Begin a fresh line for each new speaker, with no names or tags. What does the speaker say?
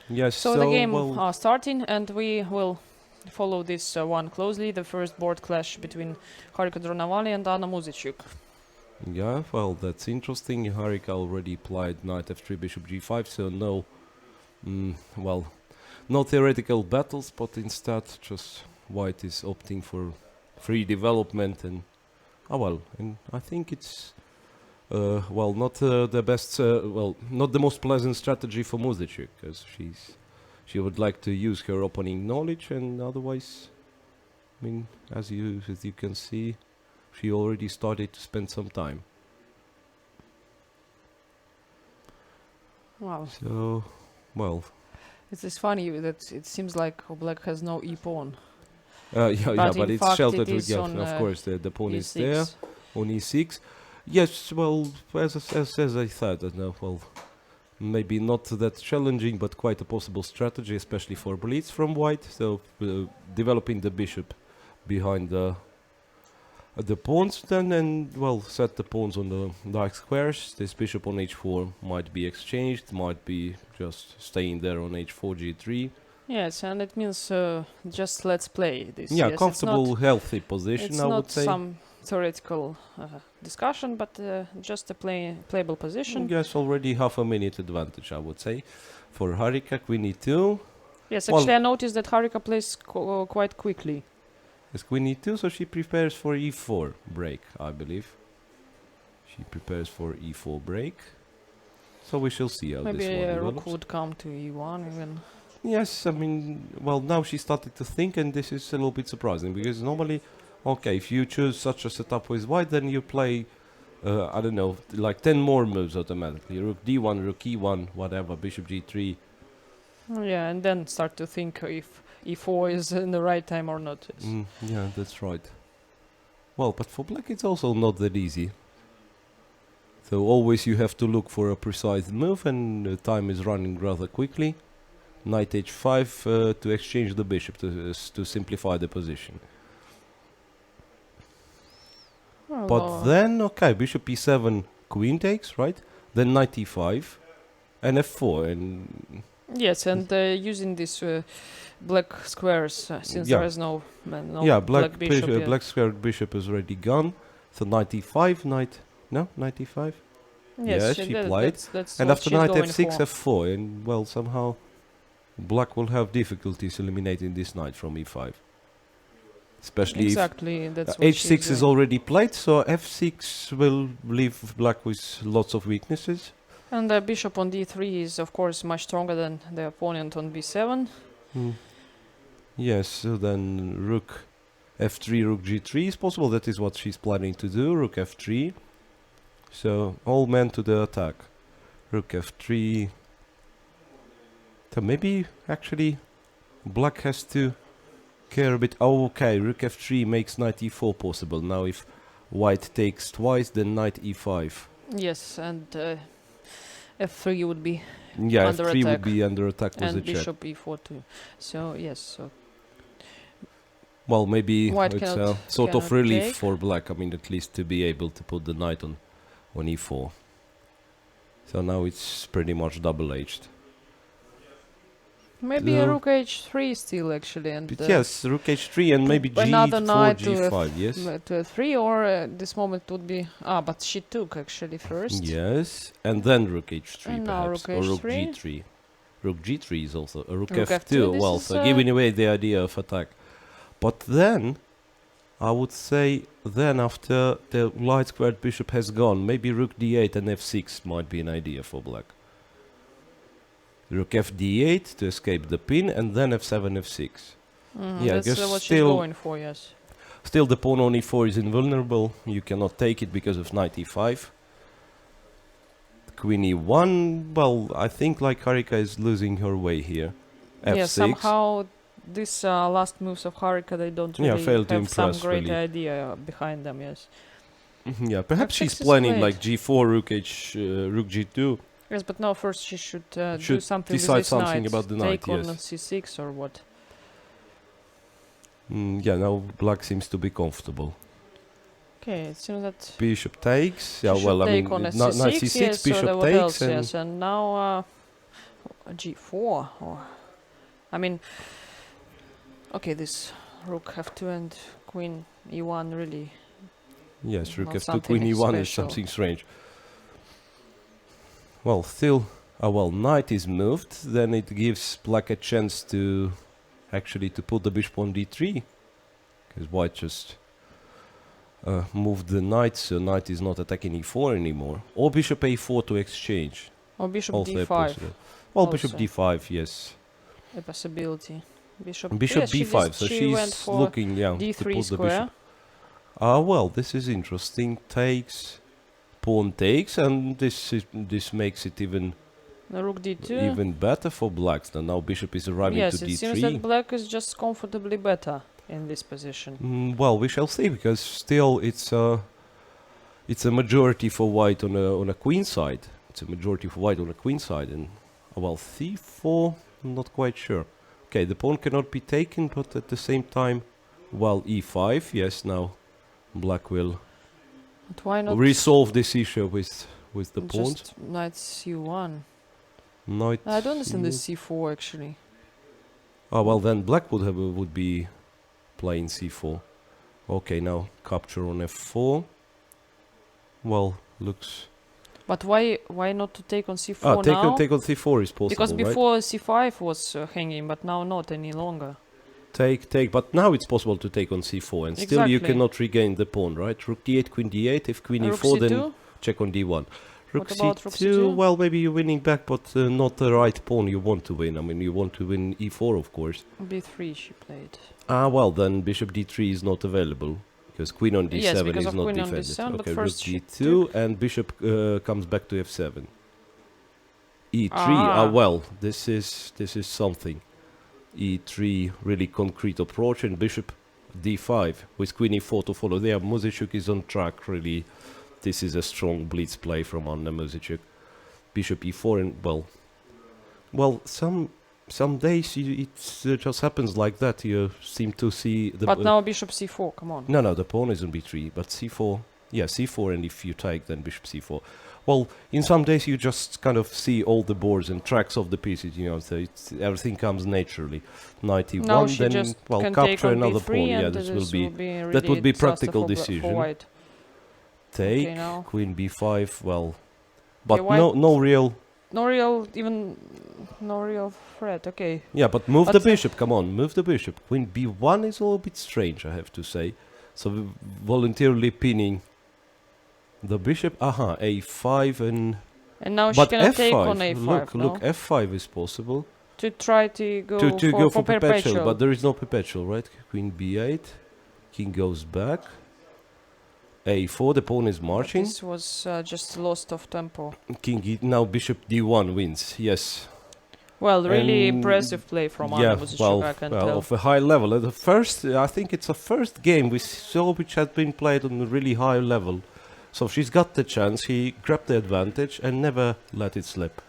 Yes,
So the game
well,
starting, and we will follow this one closely. The first board clash between Harika Dronavalli and Anna Muzychuk.
yeah, well, that's interesting. Harika already applied knight f3, bishop g5, so no, well, no theoretical battles, but instead just white is opting for free development and, well, and I think it's, well, not the best, well, not the most pleasant strategy for Muzychuk, because she would like to use her opening knowledge, and otherwise, I mean, as you can see, she already started to spend some time.
Wow.
So, well,
It is funny that it seems like black has no e-pawn.
yeah, but
in
it's
fact
sheltered
it
with,
is
yeah,
on,
of course, the pawn is
e6.
there on e6. Yes, well, as I thought, well, maybe not that challenging, but quite a possible strategy, especially for Blitz from white. So, developing the bishop behind the pawns then, and, well, set the pawns on the dark squares. This bishop on h4 might be exchanged, might be just staying there on h4, g3.
Yes, and it means just let's play this.
Yeah,
yes,
comfortable, healthy position,
it's
I would
not
say.
some theoretical discussion, but just a playable position.
Yes, already half a minute advantage, I would say, for Harika. Queen e2.
Yes,
Well,
actually I noticed that Harika plays quite quickly.
Yes, Queen e2, so she prepares for e4 break, I believe. She prepares for e4 break. So we shall see how
Maybe
this one develops.
rook would come to e1 even.
Yes, I mean, well, now she started to think, and this is a little bit surprising, because normally, okay, if you choose such a setup with white, then you play, I don't know, like 10 more moves automatically. Rook d1, rook e1, whatever, bishop g3.
Yeah, and then start to think if e4 is in the right time or not. Yes.
Yeah, that's right. Well, but for black it's also not that easy. So always you have to look for a precise move, and time is running rather quickly. Knight h5 to exchange the bishop to simplify the position.
Well,
But then, okay, bishop e7, queen takes, right? Then knight e5 and f4, and
yes, and using these black squares since
Yeah.
there is no
yeah,
black bishop. Yeah.
black square bishop is already gone. So knight e5, knight e5. Yes, she played.
That's
And
what
after
she's
knight
going
f6,
for.
f4, and, well, somehow black will have difficulties eliminating this knight from e5. Especially
Exactly,
if
that's what she's
h6 is
doing.
already played, so f6 will leave black with lots of weaknesses.
And the bishop on d3 is of course much stronger than the opponent on b7.
Yes, so then rook f3, rook g3 is possible. That is what she's planning to do, rook f3. So all men to the attack. Rook f3. So maybe actually black has to care a bit. Oh, okay, rook f3 makes knight e4 possible. Now if white takes twice, then knight e5.
Yes, and f3 would be
Yeah,
under
f3 would
attack.
be under attack with
and
the check.
bishop e4 too. So yes, so
Well, maybe
White
it's a
cannot-
sort of
cannot
relief
take.
for black. I mean, at least to be able to put the knight on e4. So now it's pretty much double-edged.
maybe
No.
a rook h3 still actually, and
But yes, rook h3 and maybe
another
g4,
knight to
g5, yes?
to a3, or this moment would be but she took actually first.
Yes, and then rook h3
And now
perhaps,
rook
or rook
h3.
g3. Rook g3 is also a rook,
Rook
f2.
F2, this
Well,
is,
so giving away the idea of attack. But then, I would say, then after the light squared bishop has gone, maybe rook d8 and f6 might be an idea for black. Rook f d8 to escape the pin, and then f7, f6. Yeah,
That's
just
what she's
still-
going for. Yes.
Still, the pawn on e4 is invulnerable. You cannot take it because of knight e5. Queen e1. Well, I think like Harika is losing her way here. F6.
Yeah, somehow these last moves of Harika, they don't
Yeah,
really
failed to
have some
impress,
great
really.
idea behind them. Yes.
Yeah, perhaps
F6
she's
is
planning
great.
like g4, rook g2.
Yes, but now first she should do
Should
something with
decide
this
something
knight.
about the knight,
Take on
yes.
c6 or what?
Yeah, now black seems to be comfortable.
Okay, it seems that
Bishop takes. Yeah,
she
well,
should
I
take
mean,
on a
knight
c6,
c6,
yes, so
bishop
then what
takes,
else?
and
Yes, and now g4, or I mean, okay, this rook f2 and queen e1 really
Yes, rook
not
f2,
something
queen e1 is
special.
something strange. Well, still, well, knight is moved, then it gives black a chance to actually to put the bishop on d3, because white just moved the knight, so knight is not attacking e4 anymore. Or bishop a4 to exchange.
Or bishop
Also a
d5.
possible. Well, bishop
also.
d5, yes.
A possibility. Bishop,
And bishop
yes, she
b5,
did-
so
she went
she's
for
looking, yeah, to
d3
put the
square.
bishop. Ah, well, this is interesting. Takes, pawn takes, and this makes it even
Rook d2.
even better for blacks. Now bishop is arriving
Yes,
to
it
d3.
seems that black is just comfortably better in this position.
Well, we shall see, because still it's a majority for white on a queen side. It's a majority for white on a queen side, and well, c4, I'm not quite sure. Okay, the pawn cannot be taken, but at the same time, well, e5, yes, now black will
But why not
resolve this issue with the pawns.
just knight c1?
Knight.
I don't understand
c-
this c4 actually.
Oh well, then black would be playing c4. Okay, now capture on f4. Well, looks.
But why not to take on c4
Take
now?
on c4 is possible,
Because
right?
before c5 was hanging, but now not any longer.
Take, but now it's possible to take on c4, and still you
Exactly.
cannot regain the pawn, right? Rook d8, queen d8. If queen
Rook
e4,
c2?
then check on d1. Rook
What about rook
c2,
c2?
well, maybe you're winning back, but not the right pawn you want to win. I mean, you want to win e4, of course.
b3 she played.
Ah, well, then bishop d3 is not available, because queen on d7
Yes, because
is
of
not
queen on
defended.
d7, but
Okay, rook
first she
d2, and bishop comes back to f7. e3,
Ah.
well, this is something. e3, really concrete approach, and bishop d5 with queen e4 to follow. There, Muzychuk is on track, really. This is a strong blitz play from Anna Muzychuk. Bishop e4, and well, some days it just happens like that. You seem to see the.
But now bishop c4, come on.
No, the pawn is on b3, but c4. Yeah, c4, and if you take, then bishop c4. Well, in some days you just kind of see all the boards and tracks of the pieces, you know, so everything comes naturally. Knight e1,
Now she
then,
just
well,
can take
capture
on
another
b3
pawn. Yeah,
and
this
this
will be
really
would be
disaster
practical
for
decision.
For white.
take,
Okay, now.
queen b5, well, but
white-
no real.
No real threat, okay.
Yeah, but move
But
the
the-
bishop, come on, move the bishop. Queen b1 is a little bit strange, I have to say. So voluntarily pinning the bishop. Aha, a5 and...
And now she
But
cannot
f5,
take on a5,
look, f5 is possible.
To try to go,
To
for,
go
for perpetual.
but there is no perpetual, right? Queen b8, king goes back. a4, the pawn is marching.
This was just lost of tempo.
King now bishop d1 wins, yes.
Well, really
And
impressive play from
yeah,
Anna Muzychuk,
well,
I can tell.
of a high level. The first, I think it's a first game we saw which had been played on a really high level. So she's got the chance, he grabbed the advantage and never let it slip.